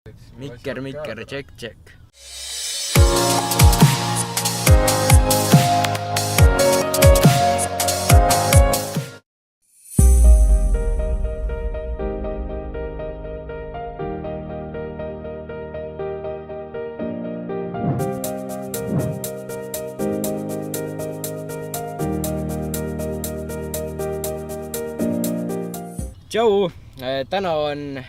Mikker, check. Tšau! Täna on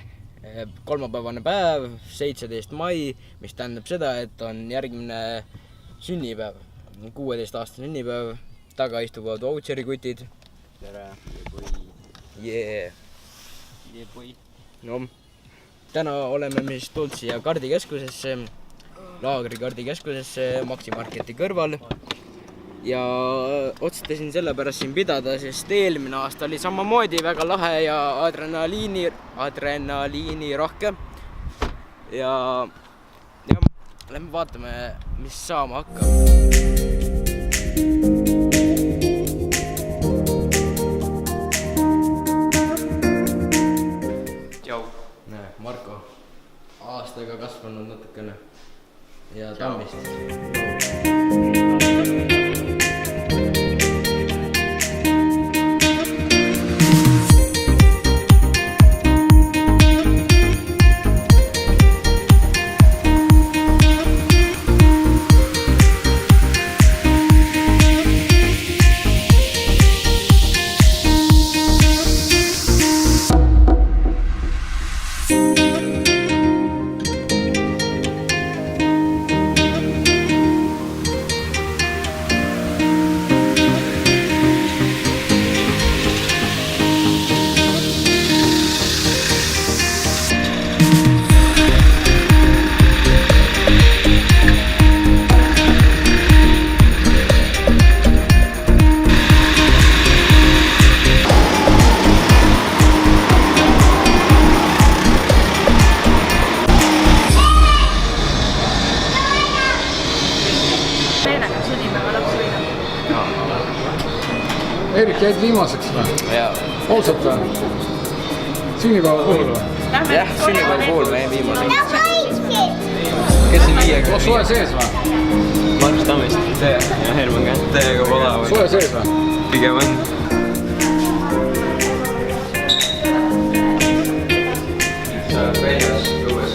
kolmapäevane päev, 17. mai, mis tähendab seda, et on järgmine sünnipäev, 16-aastane sünnipäev. Taga istuvad voucherikutid. Tere! Yeah. No, täna oleme me tulnud siia kardikeskusesse, Laagri kardikeskusesse Maxi Marketi kõrval. Ja otsustasin sellepärast siin pidada, sest eelmine aasta oli samamoodi väga lahe ja adrenaliini rohke. Ja lähme vaatame, mis saama hakkab. Tšau! Näe, Marko. Aastaga kasvanud natukene. Ja tammist. Eerik, jäid viimaseks või? Jaa. Ausalt või? Sünnipäeva puhul või? Jah, sünnipäeva puhul me jäin viimaseks. Kes on viiega? Soe sees või? Markus Tammist. Tee. Ja Herman ka. Teega pole. Soe sees või? Pigem on. Väljas õues.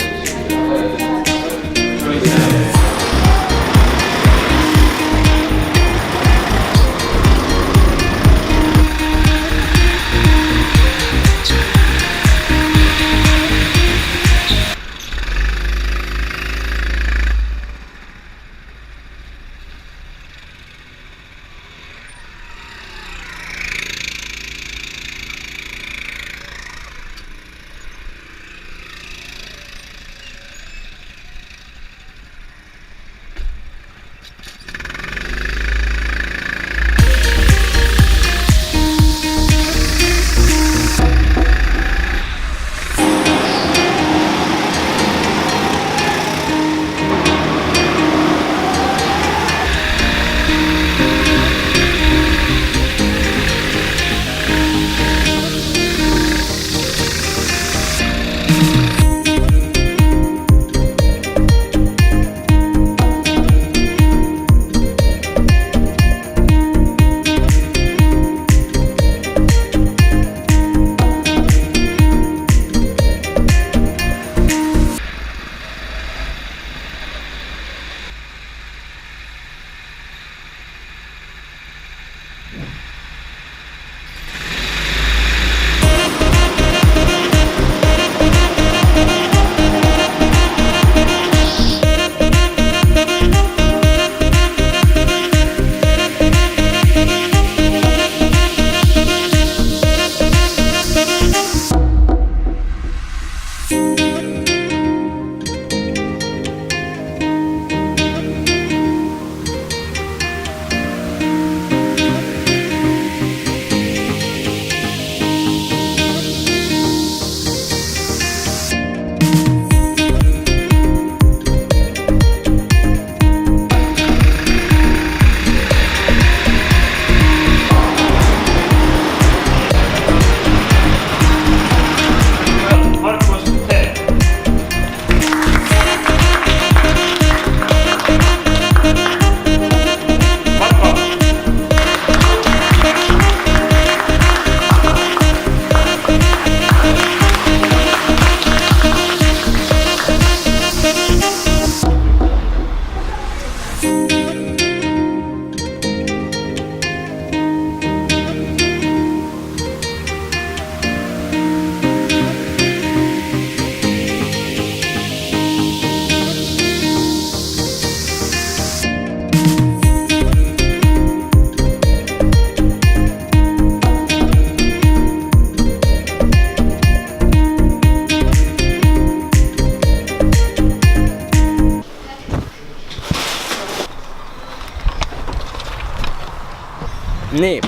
nii,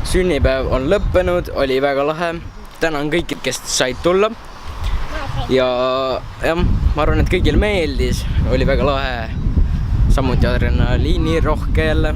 sünnipäev on lõppenud, oli väga lahe. Tänan kõiki, kes said tulla. Ja jah, ma arvan, et kõigil meeldis, oli väga lahe. Samuti adrenaliini rohke jälle.